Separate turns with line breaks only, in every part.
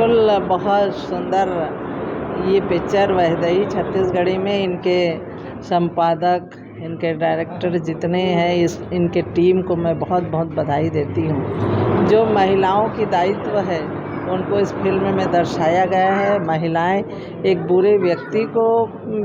बिल्कुल, बहुत सुंदर ये पिक्चर वैदेही छत्तीसगढ़ी में इनके संपादक, इनके डायरेक्टर जितने हैं, इनके टीम को मैं बहुत बहुत बधाई देती हूँ। जो महिलाओं की दायित्व है उनको इस फिल्म में दर्शाया गया है। महिलाएं एक बुरे व्यक्ति को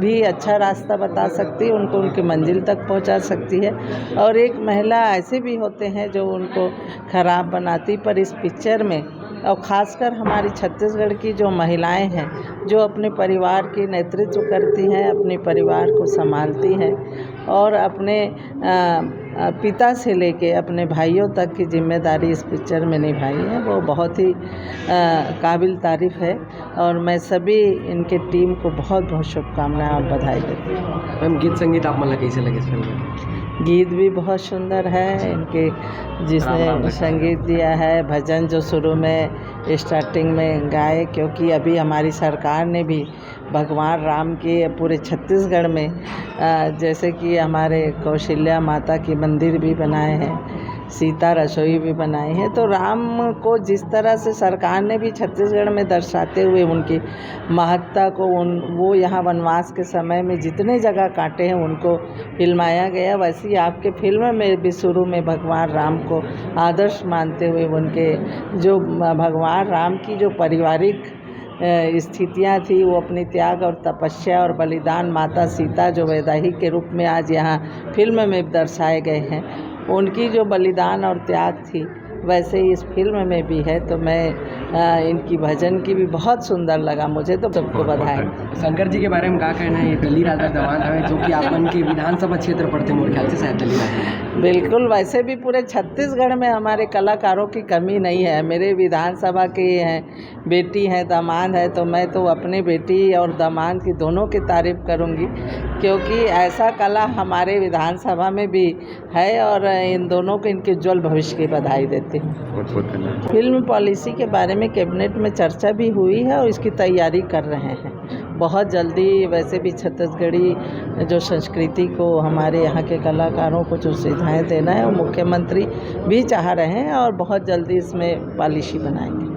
भी अच्छा रास्ता बता सकती है, उनको उनकी मंजिल तक पहुंचा सकती है, और एक महिला ऐसे भी होते हैं जो उनको ख़राब बनाती। पर इस पिक्चर में और ख़ासकर हमारी छत्तीसगढ़ की जो महिलाएं हैं, जो अपने परिवार की नेतृत्व करती हैं, अपने परिवार को संभालती हैं और अपने पिता से लेके अपने भाइयों तक की जिम्मेदारी इस पिक्चर में निभाई है, वो बहुत ही काबिल तारीफ़ है। और मैं सभी इनके टीम को बहुत बहुत शुभकामनाएं और बधाई देती हूँ।
मैम, गीत संगीत आप मला कैसे लगे इस फिल्म में?
गीत भी बहुत सुंदर है इनके, जिसने संगीत दिया है, भजन जो शुरू में स्टार्टिंग में गाए, क्योंकि अभी हमारी सरकार ने भी भगवान राम के पूरे छत्तीसगढ़ में जैसे कि हमारे कौशल्या माता की मंदिर भी बनाए हैं, सीता रसोई भी बनाई है, तो राम को जिस तरह से सरकार ने भी छत्तीसगढ़ में दर्शाते हुए उनकी महत्ता को वो यहाँ वनवास के समय में जितने जगह काटे हैं उनको फिल्माया गया। वैसे ही आपके फिल्म में भी शुरू में भगवान राम को आदर्श मानते हुए उनके जो भगवान राम की जो पारिवारिक स्थितियाँ थी, वो अपनी त्याग और तपस्या और बलिदान माता सीता जो वैदेही के रूप में आज यहाँ फिल्म में दर्शाए गए हैं, उनकी जो बलिदान और त्याग थी वैसे ही इस फिल्म में भी है। तो मैं इनकी भजन की भी बहुत सुंदर लगा मुझे, तो सबको बधाई।
शंकर जी के बारे में क्या कहना है? दली राजा दवान है जो कि आपन के विधानसभा क्षेत्र पड़ते मोर ख्याल से शायद दली राजा।
बिल्कुल, वैसे भी पूरे छत्तीसगढ़ में हमारे कलाकारों की कमी नहीं है। मेरे विधानसभा के हैं, बेटी हैं, दामाद है, तो मैं तो अपने बेटी और दामाद की दोनों की तारीफ़ करूँगी, क्योंकि ऐसा कला हमारे विधानसभा में भी है, और इन दोनों को इनके उज्ज्वल भविष्य की बधाई देती हूँ। फिल्म पॉलिसी के बारे में कैबिनेट में चर्चा भी हुई है और इसकी तैयारी कर रहे हैं बहुत जल्दी। वैसे भी छत्तीसगढ़ी जो संस्कृति को, हमारे यहाँ के कलाकारों को जो सुविधाएं देना है, वो मुख्यमंत्री भी चाह रहे हैं और बहुत जल्दी इसमें पॉलिसी बनाएंगे।